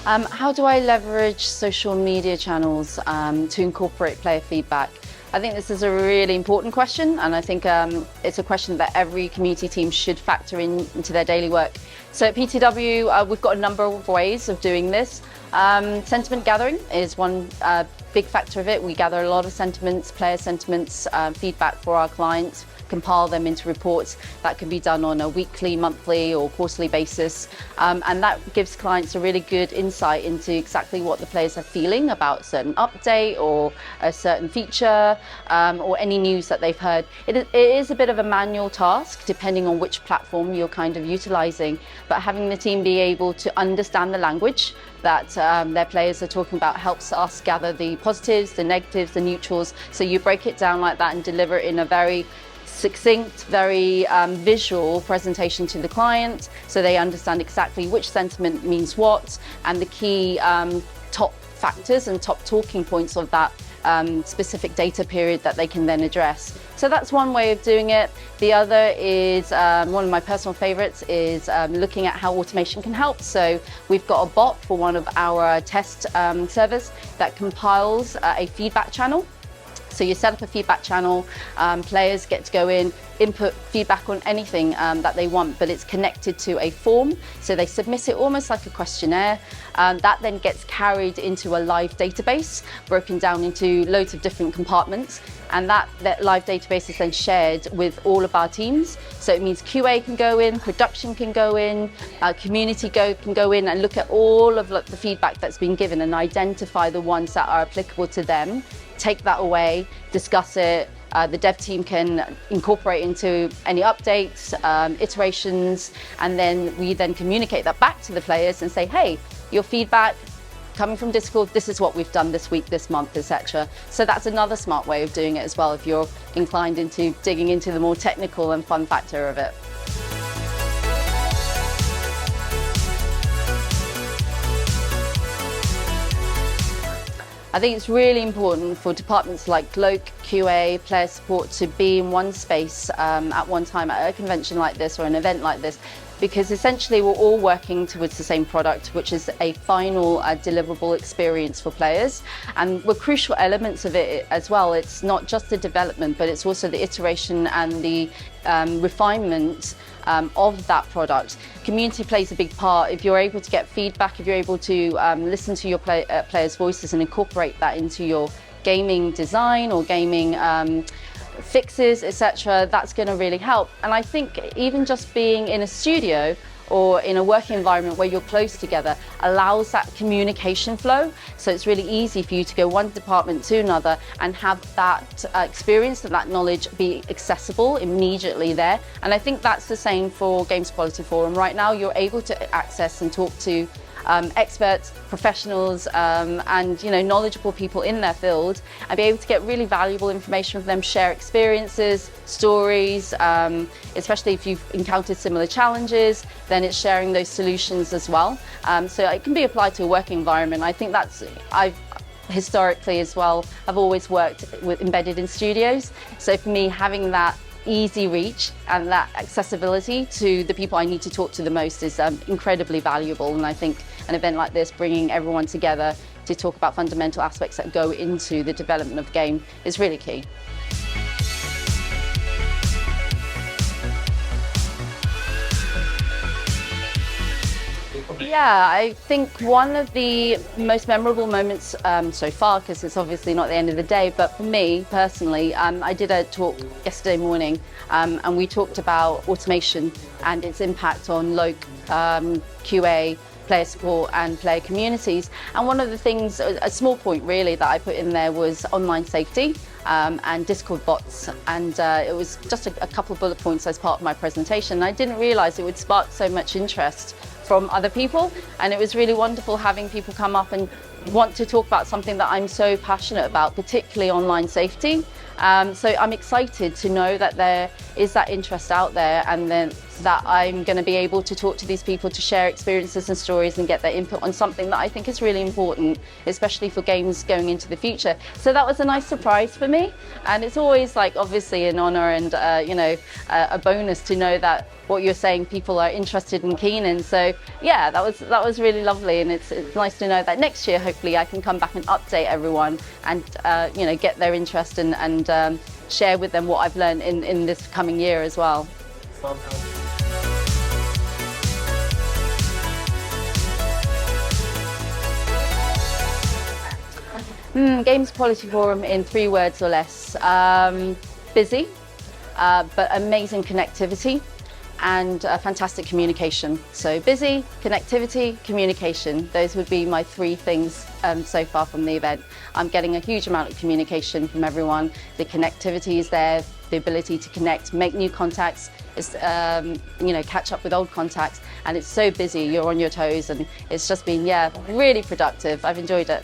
How do I leverage social media channels to incorporate player feedback? I think this is a really important question, and I think it's a question that every community team should factor into their daily work. So at PTW, we've got a number of ways of doing this. Sentiment gathering is one big factor of it. We gather a lot of sentiments, player sentiments, feedback for our clients, compile them into reports that can be done on a weekly, monthly or quarterly basis, and that gives clients a really good insight into exactly what the players are feeling about a certain update or a certain feature, or any news that they've heard. It is a bit of a manual task depending on which platform you're kind of utilizing, but having the team be able to understand the language that their players are talking about helps us gather the positives, the negatives, the neutrals. So you break it down like that and deliver it in a very succinct, very visual presentation to the client, so they understand exactly which sentiment means what and the key top factors and top talking points of that specific data period that they can then address. So that's one way of doing it. The other is, one of my personal favorites is looking at how automation can help. So we've got a bot for one of our test servers that compiles a feedback channel. So you set up a feedback channel, players get to go in, input feedback on anything that they want, but it's connected to a form. So they submit it almost like a questionnaire. That then gets carried into a live database, broken down into loads of different compartments. And that live database is then shared with all of our teams. So it means QA can go in, production can go in, community can go in and look at all of the feedback that's been given and identify the ones that are applicable to them. Take that away, discuss it. The dev team can incorporate into any updates, iterations, and then we then communicate that back to the players and say, hey, your feedback coming from Discord, this is what we've done this week, this month, etc. So that's another smart way of doing it as well, if you're inclined into digging into the more technical and fun factor of it. I think it's really important for departments like Gloc, QA, player support to be in one space at one time at a convention like this or an event like this, because essentially we're all working towards the same product, which is a final deliverable experience for players. And we're crucial elements of it as well. It's not just the development, but it's also the iteration and the refinement of that product. Community plays a big part. If you're able to get feedback, if you're able to listen to your players' voices and incorporate that into your gaming design or gaming fixes, etc., that's going to really help. And I think even just being in a studio or in a working environment where you're close together allows that communication flow. So it's really easy for you to go one department to another and have that experience and that knowledge be accessible immediately there. And I think that's the same for Games Quality Forum. Right now you're able to access and talk to experts, professionals, and knowledgeable people in their field, and be able to get really valuable information from them, share experiences, stories, especially if you've encountered similar challenges, then it's sharing those solutions as well. So it can be applied to a working environment. I think I've historically as well, I've always worked embedded in studios. So for me, having that easy reach and that accessibility to the people I need to talk to the most is incredibly valuable. And I think an event like this, bringing everyone together to talk about fundamental aspects that go into the development of the game, is really key. Yeah, I think one of the most memorable moments so far, because it's obviously not the end of the day, but for me personally, I did a talk yesterday morning and we talked about automation and its impact on local QA, player support and player communities. And one of the things, a small point really, that I put in there was online safety and Discord bots. And it was just a couple of bullet points as part of my presentation. I didn't realize it would spark so much interest from other people, and it was really wonderful having people come up and want to talk about something that I'm so passionate about, particularly online safety. So I'm excited to know that there is that interest out there, and then that I'm going to be able to talk to these people to share experiences and stories and get their input on something that I think is really important, especially for games going into the future. So that was a nice surprise for me, and it's always like obviously an honor and a bonus to know that what you're saying people are interested and keen in. So yeah, that was really lovely, and it's nice to know that next year hopefully I can come back and update everyone and get their interest and share with them what I've learned in this coming year as well. Games Quality Forum in 3 words or less. Busy, but amazing connectivity and fantastic communication. So busy, connectivity, communication. Those would be my 3 things so far from the event. I'm getting a huge amount of communication from everyone. The connectivity is there, the ability to connect, make new contacts, catch up with old contacts, and it's so busy, you're on your toes, and it's just been, really productive. I've enjoyed it.